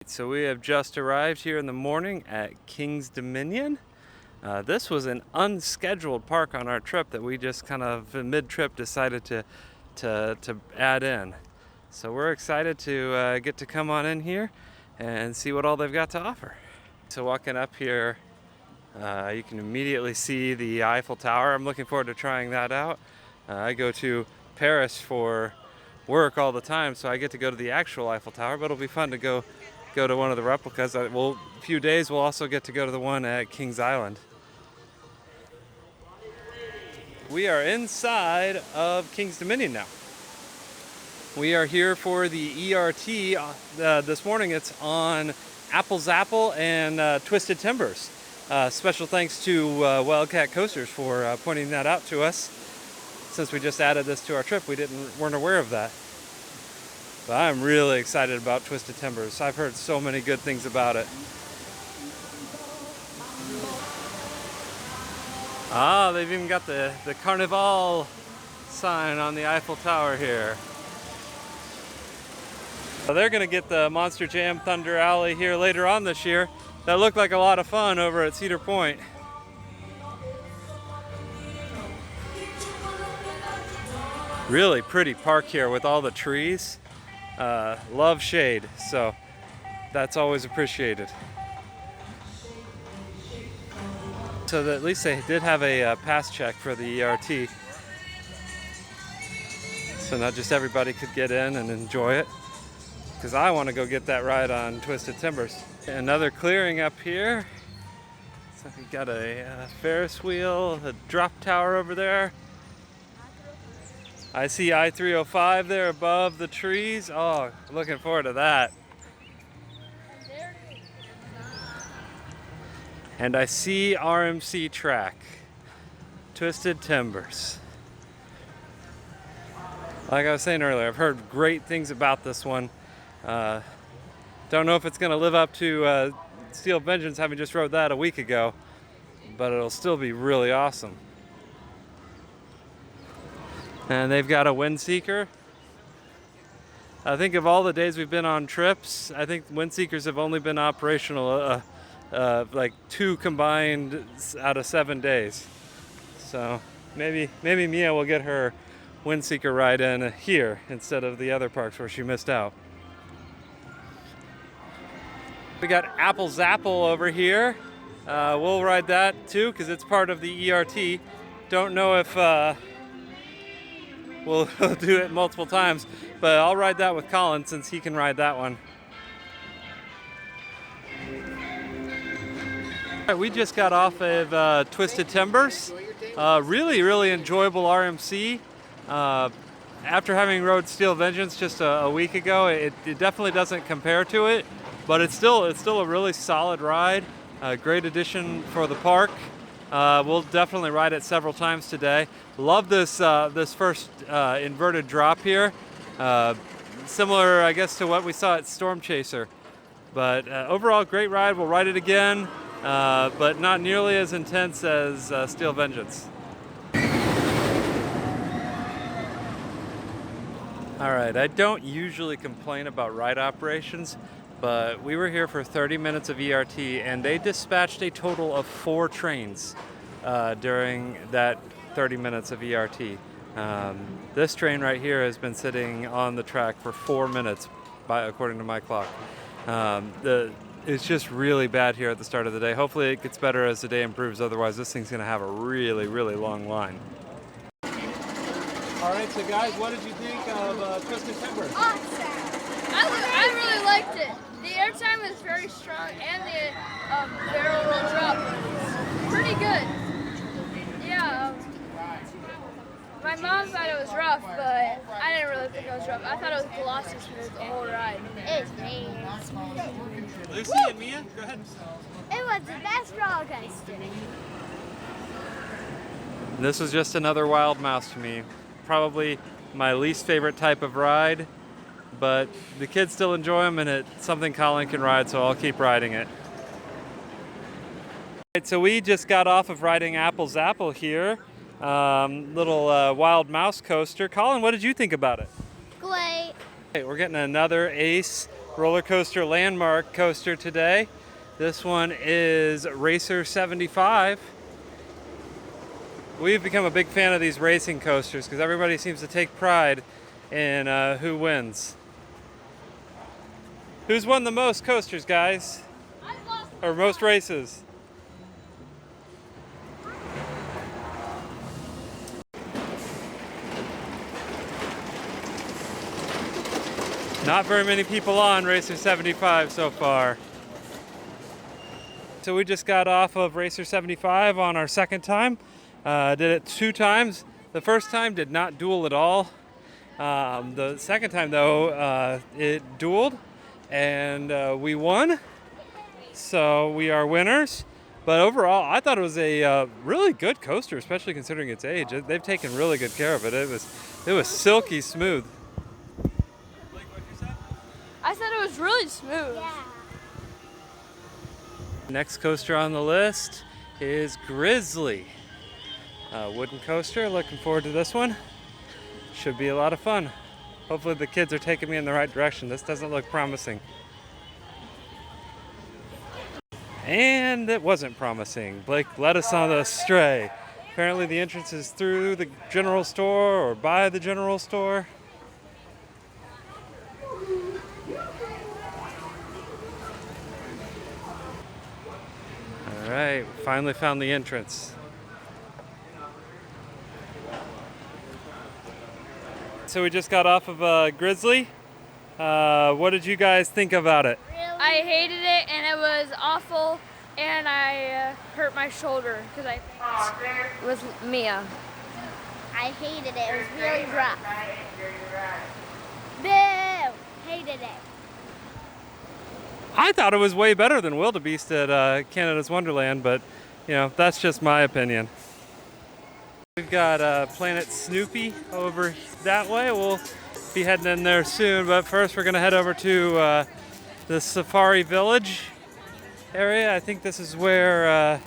So we have just arrived here in the morning at King's Dominion. This was an unscheduled park on our trip that we just kind of mid-trip decided to add in. So we're excited to get to come on in here and see what all they've got to offer. So walking up here, you can immediately see the Eiffel Tower. I'm looking forward to trying that out. I go to Paris for work all the time, so I get to go to the actual Eiffel Tower, but it'll be fun to go to one of the replicas. A few days we'll also get to go to the one at Kings Island. We are inside of King's Dominion now. We are here for the ERT. This morning it's on Apple's Apple and Twisted Timbers. Special thanks to Wildcat Coasters for pointing that out to us. Since we just added this to our trip, we weren't aware of that. But I'm really excited about Twisted Timbers. I've heard so many good things about it. They've even got the Carnival sign on the Eiffel Tower here. So they're going to get the Monster Jam Thunder Alley here later on this year. That looked like a lot of fun over at Cedar Point. Really pretty park here with all the trees. Love shade, so that's always appreciated. So at least they did have a pass check for the ERT. So not just everybody could get in and enjoy it. Because I want to go get that ride on Twisted Timbers. Another clearing up here. So we got a Ferris wheel, a drop tower over there. I see I-305 there above the trees. Oh, looking forward to that. And I see RMC track, Twisted Timbers. Like I was saying earlier, I've heard great things about this one. Don't know if it's going to live up to Steel Vengeance, having just rode that a week ago, but it'll still be really awesome. And they've got a wind seeker. I think of all the days we've been on trips, I think wind seekers have only been operational like 2 combined out of 7 days. So maybe Mia will get her wind seeker ride in here instead of the other parks where she missed out. We got Apple's Apple over here. We'll ride that too because it's part of the ERT. Don't know if we'll do it multiple times, but I'll ride that with Colin since he can ride that one. All right, we just got off of Twisted Timbers. Really enjoyable RMC. After having rode Steel Vengeance just a week ago, it definitely doesn't compare to it, but it's still a really solid ride. Great addition for the park. We'll definitely ride it several times today. Love this first inverted drop here. Similar, I guess, to what we saw at Storm Chaser. But overall, great ride. We'll ride it again, but not nearly as intense as Steel Vengeance. All right, I don't usually complain about ride operations, but we were here for 30 minutes of ERT, and they dispatched a total of 4 trains during that 30 minutes of ERT. This train right here has been sitting on the track for 4 minutes, according to my clock. It's just really bad here at the start of the day. Hopefully it gets better as the day improves, otherwise this thing's going to have a really long line. All right, so guys, what did you think of Twisted Timbers? Awesome! I really liked it. The airtime was very strong, and the barrel roll drop was pretty good. Yeah, my mom thought it was rough, but I didn't really think it was rough. I thought it was glossy smooth the whole ride. It's very smooth. Lucy and Mia, go ahead. It was the best roller coaster. This was just another wild mouse to me. Probably my least favorite type of ride, but the kids still enjoy them, and it's something Colin can ride, so I'll keep riding it. Right, so we just got off of riding Apple's Apple here. Little wild mouse coaster. Colin, what did you think about it? Great. Okay, we're getting another ace roller coaster landmark coaster today. This one is Racer 75. We've become a big fan of these racing coasters because everybody seems to take pride in who wins. Who's won the most coasters, guys? Or most races? Not very many people on Racer 75 so far. So we just got off of Racer 75 on our second time. Did it 2 times. The first time did not duel at all. The second time though, it dueled and we won. So we are winners. But overall, I thought it was a really good coaster, especially considering its age. They've taken really good care of it. It was silky smooth. I said it was really smooth. Yeah. Next coaster on the list is Grizzly. Wooden coaster. Looking forward to this one. Should be a lot of fun. Hopefully the kids are taking me in the right direction. This doesn't look promising. And it wasn't promising. Blake led us on astray. Apparently the entrance is through the general store or by the general store. All right, finally found the entrance. So we just got off of Grizzly. What did you guys think about it? I hated it and it was awful, and I hurt my shoulder because I was Mia. I hated it. It was really rough. Boo! Hated it. I thought it was way better than Wildebeest at Canada's Wonderland, but you know, that's just my opinion. We've got Planet Snoopy over that way. We'll be heading in there soon, but first we're gonna head over to the Safari Village area. I think this is where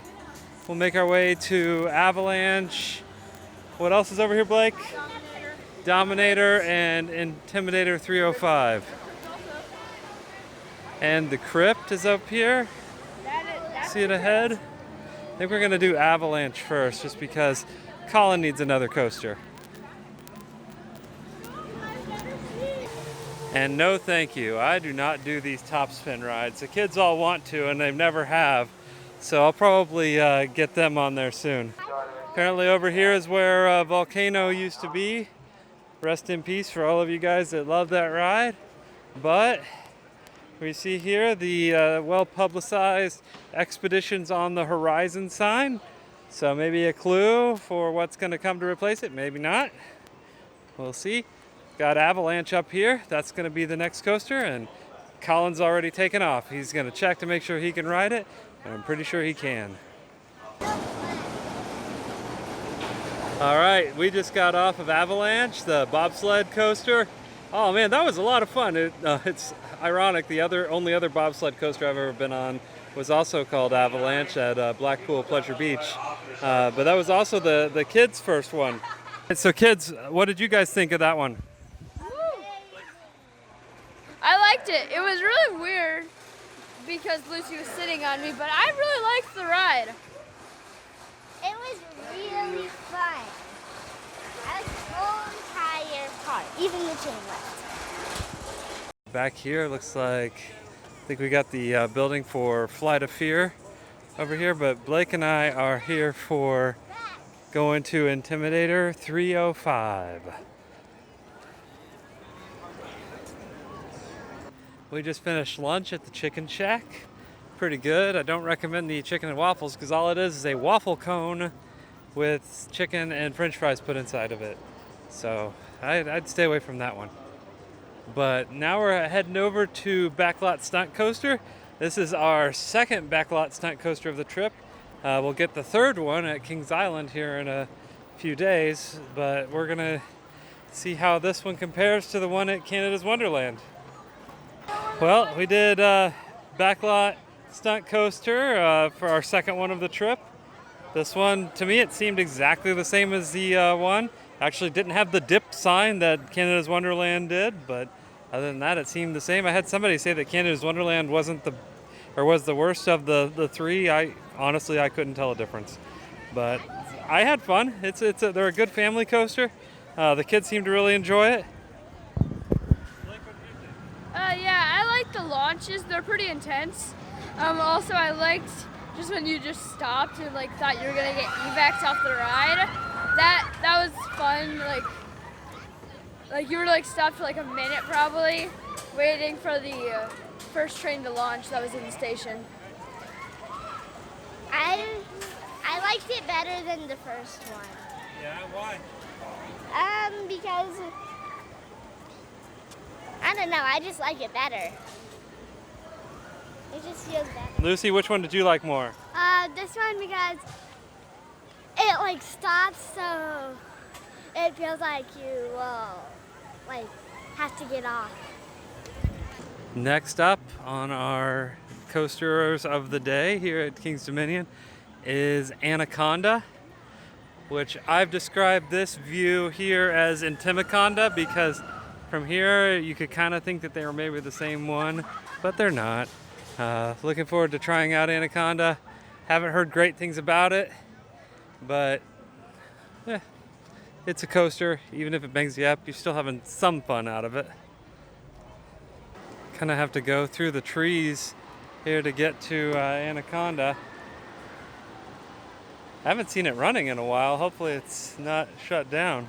we'll make our way to Avalanche. What else is over here, Blake? Dominator and Intimidator 305. And the crypt is up here. See it ahead? I think we're gonna do Avalanche first, just because Colin needs another coaster. And no thank you, I do not do these top spin rides. The kids all want to and they never have, so I'll probably get them on there soon. Apparently over here is where Volcano used to be. Rest in peace for all of you guys that love that ride. But we see here the well-publicized Expeditions on the Horizon sign. So maybe a clue for what's going to come to replace it, maybe not. We'll see. Got Avalanche up here. That's going to be the next coaster, and Colin's already taken off. He's going to check to make sure he can ride it, and I'm pretty sure he can. All right, we just got off of Avalanche, the bobsled coaster. Oh man, that was a lot of fun. It's ironic, the only other bobsled coaster I've ever been on was also called Avalanche at Blackpool Pleasure Beach. But that was also the kids' first one. And so kids, what did you guys think of that one? I liked it. It was really weird because Lucy was sitting on me, but I really liked the ride. It was really fun. I liked the whole entire park, even the chain lift. Back here looks like, I think we got the building for Flight of Fear over here, but Blake and I are here for going to Intimidator 305. We just finished lunch at the Chicken Shack. Pretty good. I don't recommend the chicken and waffles because all it is a waffle cone with chicken and french fries put inside of it. So I'd stay away from that one. But now we're heading over to Backlot Stunt Coaster. This is our second Backlot Stunt Coaster of the trip. We'll get the third one at Kings Island here in a few days, but we're gonna see how this one compares to the one at Canada's Wonderland. Well, we did Backlot Stunt Coaster for our second one of the trip. This one, to me, it seemed exactly the same as the one. Actually didn't have the dip sign that Canada's Wonderland did, but Other than that, it seemed the same. I had somebody say that Canada's Wonderland was the worst of the three. Honestly, I couldn't tell a difference, but I had fun. They're a good family coaster. The kids seem to really enjoy it. Yeah, I like the launches. They're pretty intense. Also, I liked just when you just stopped and like thought you were gonna get evacs off the ride. That was fun. Like you were like stopped for like a minute probably, waiting for the first train to launch that was in the station. I liked it better than the first one. Yeah, why? Because I don't know, I just like it better. It just feels better. Lucy, which one did you like more? This one because it like stops, so it feels like you like have to get off. Next up on our coasters of the day here at King's Dominion is Anaconda, which I've described this view here as Intimidator because from here you could kind of think that they were maybe the same one, but they're not. Looking forward to trying out Anaconda. Haven't heard great things about it, but it's a coaster. Even if it bangs you up, you're still having some fun out of it. Kind of have to go through the trees here to get to Anaconda. I haven't seen it running in a while. Hopefully it's not shut down.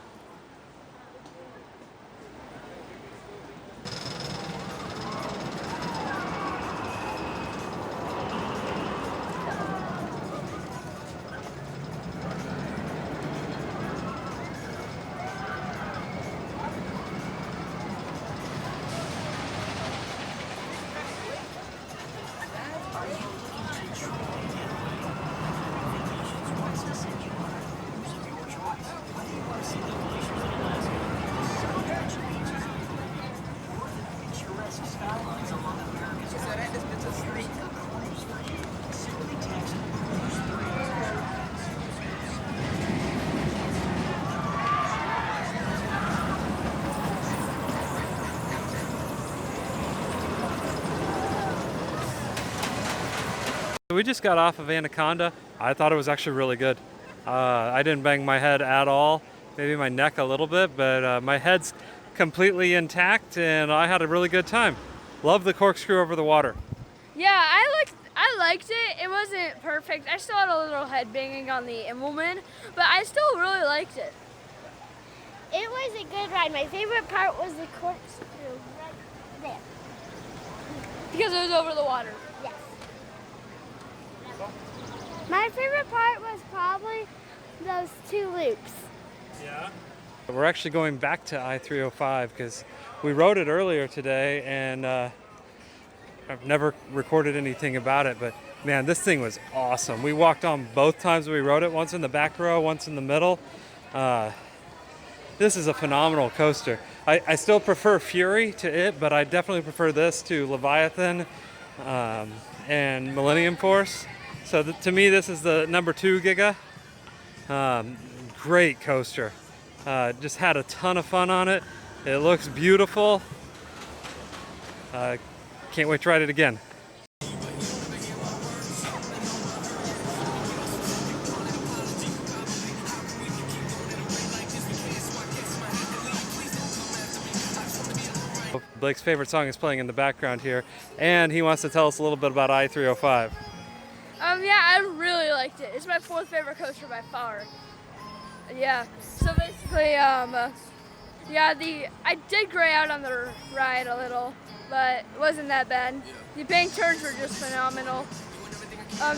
We just got off of Anaconda. I thought it was actually really good. I didn't bang my head at all, maybe my neck a little bit, but my head's completely intact and I had a really good time. Love the corkscrew over the water. Yeah, I liked it. It wasn't perfect. I still had a little head banging on the Immelman, but I still really liked it. It was a good ride. My favorite part was the corkscrew right there. Because it was over the water. Yes. My favorite part was probably those two loops. Yeah. We're actually going back to I-305 because we rode it earlier today and I've never recorded anything about it, but man, this thing was awesome. We walked on both times we rode it, once in the back row, once in the middle. This is a phenomenal coaster. I still prefer Fury to it, but I definitely prefer this to Leviathan and Millennium Force. So to me, this is the number 2 Giga. Great coaster. Just had a ton of fun on it. It looks beautiful. Can't wait to ride it again. Blake's favorite song is playing in the background here, and he wants to tell us a little bit about I-305. Yeah, I really liked it. It's my 4th favorite coaster by far. Yeah, so basically, I did gray out on the ride a little, but it wasn't that bad. The bank turns were just phenomenal. Not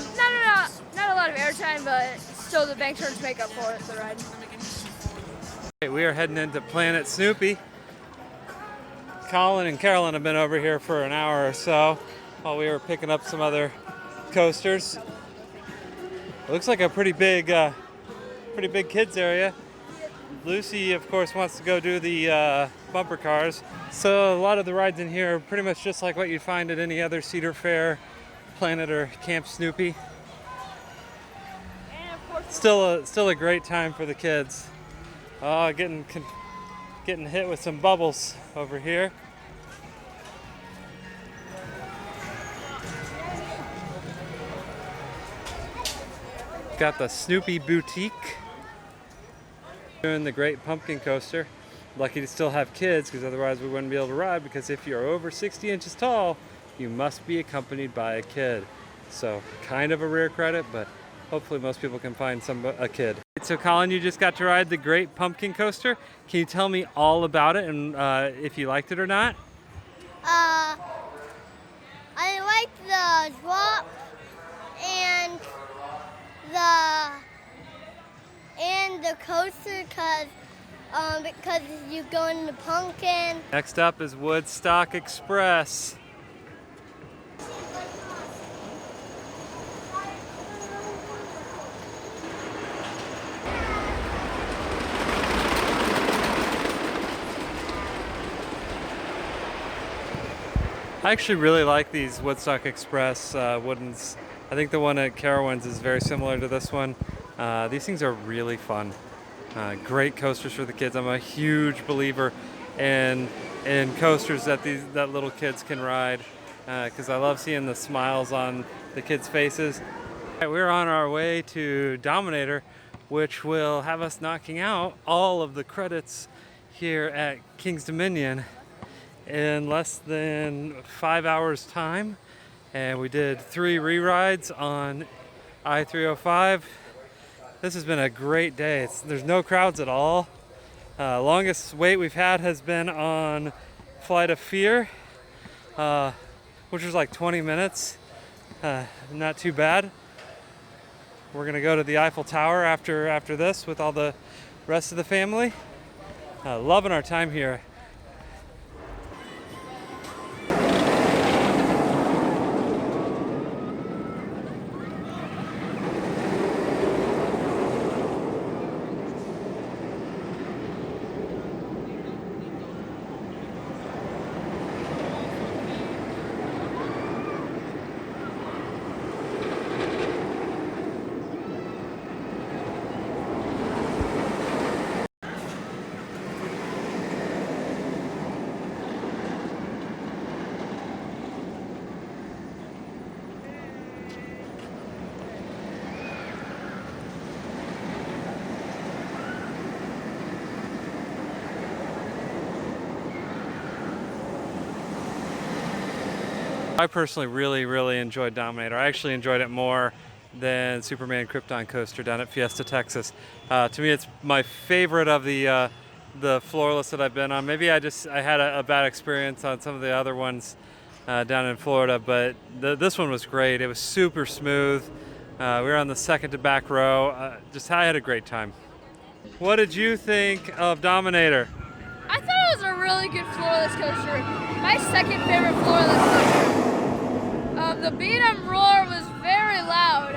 a lot of airtime, but still the bank turns make up for it, the ride. Okay, we are heading into Planet Snoopy. Colin and Carolyn have been over here for an hour or so while we were picking up some other coasters. It looks like a pretty big kids area. Lucy, of course, wants to go do the bumper cars. So a lot of the rides in here are pretty much just like what you'd find at any other Cedar Fair, Planet, or Camp Snoopy. And of course, Still a great time for the kids. Getting hit with some bubbles over here. Got the Snoopy Boutique. Doing the Great Pumpkin Coaster. Lucky to still have kids, because otherwise we wouldn't be able to ride, because if you're over 60 inches tall, you must be accompanied by a kid. So kind of a rare credit, but hopefully most people can find a kid. So Colin, you just got to ride the Great Pumpkin Coaster. Can you tell me all about it and if you liked it or not? I liked the drop and the coaster because you go in the pumpkin. Next up is Woodstock Express. I actually really like these Woodstock Express woodens. I think the one at Carowinds is very similar to this one. These things are really fun. Great coasters for the kids. I'm a huge believer in coasters that little kids can ride, because I love seeing the smiles on the kids' faces. We're on our way to Dominator, which will have us knocking out all of the credits here at King's Dominion in less than 5 hours time. And we did 3 re-rides on I-305. This has been a great day. There's no crowds at all. Longest wait we've had has been on Flight of Fear, which was like 20 minutes. Not too bad. We're gonna go to the Eiffel Tower after this with all the rest of the family. Loving our time here. I personally really enjoyed Dominator. I actually enjoyed it more than Superman Krypton Coaster down at Fiesta, Texas. To me, it's my favorite of the floorless that I've been on. Maybe I had a bad experience on some of the other ones down in Florida, but this one was great. It was super smooth. We were on the second to back row. I had a great time. What did you think of Dominator? I thought it was a really good floorless coaster. My second favorite floorless coaster. The B&M roar was very loud.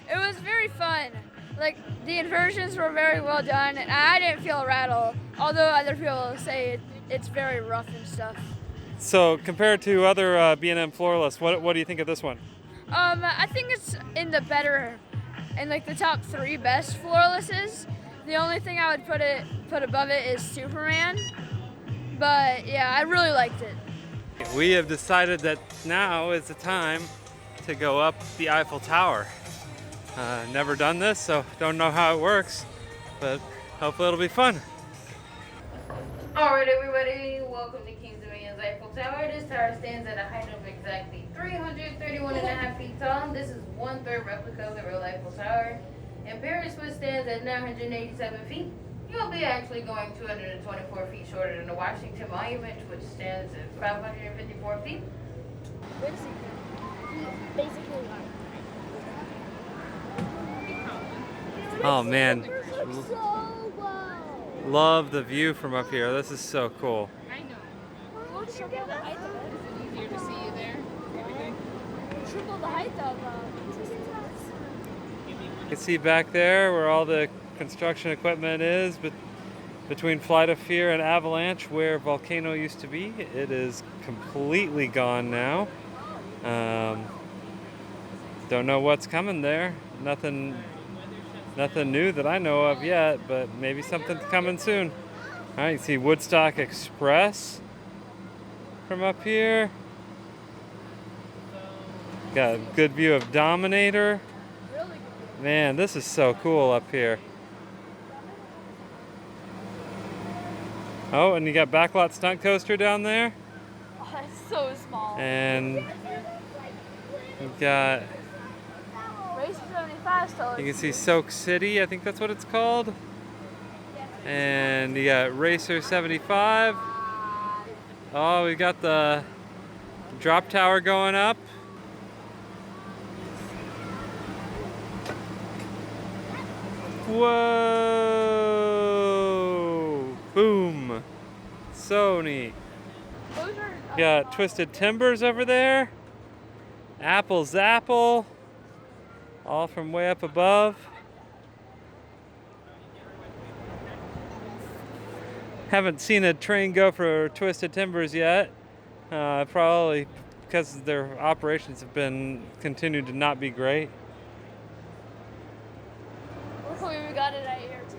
It was very fun. Like, the inversions were very well done, and I didn't feel a rattle. Although other people say it's very rough and stuff. So compared to other B&M floorless, what do you think of this one? I think it's in the top 3 best floorlesses. The only thing I would put above it is Superman. But yeah, I really liked it. We have decided that now is the time to go up the Eiffel Tower. Never done this, so don't know how it works, but hopefully it'll be fun. Alright everybody, welcome to King's Dominion's Eiffel Tower. This tower stands at a height of exactly 331.5 feet tall. This is 1/3 replica of the real Eiffel Tower. And Paris, which stands at 987 feet. You'll be actually going 224 feet shorter than the Washington Monument, which stands at 554 feet. Basically, Oh man, so low. love the view from up here. This is so cool. I know. It's easier to see you there. Triple the height of You can see back there where all the construction equipment is, but between Flight of Fear and Avalanche, where Volcano used to be, it is completely gone now. Don't know what's coming there. Nothing new that I know of yet, but maybe something's coming soon. All right, you see Woodstock Express from up here. Got a good view of Dominator. Man, this is so cool up here. Oh, and you got Backlot Stunt Coaster down there. Oh, that's so small. And you got, Race 75 still. you can see Soak City, I think that's what it's called. And you got Racer 75. Oh, we got the drop tower going up. Whoa! Boom! So neat. Those are Got Twisted Timbers over there. Apple Zapple. All from way up above. Haven't seen a train go for Twisted Timbers yet. Probably because their operations have been continued to not be great. Hopefully we got it at here too.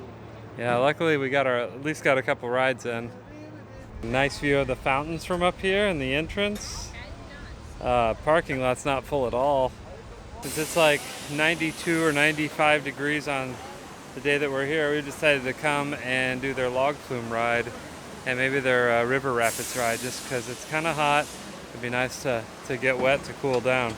Yeah, luckily we got at least got a couple rides in. Nice view of the fountains from up here and the entrance. Parking lot's not full at all. Since it's like 92 or 95 degrees on the day that we're here, we decided to come and do their log flume ride and maybe their river rapids ride, just because it's kind of hot. It'd be nice to get wet to cool down.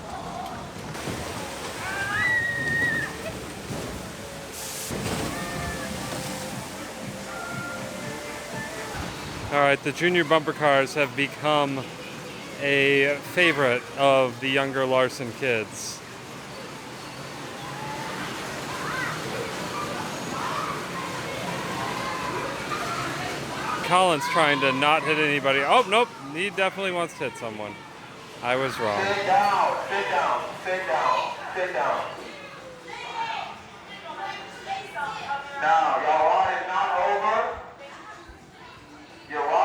All right, the junior bumper cars have become a favorite of the younger Larson kids. Colin's trying to not hit anybody. Oh, nope, he definitely wants to hit someone. I was wrong. Sit down, sit down, sit down, sit down. Now, your ride is not over. Your ride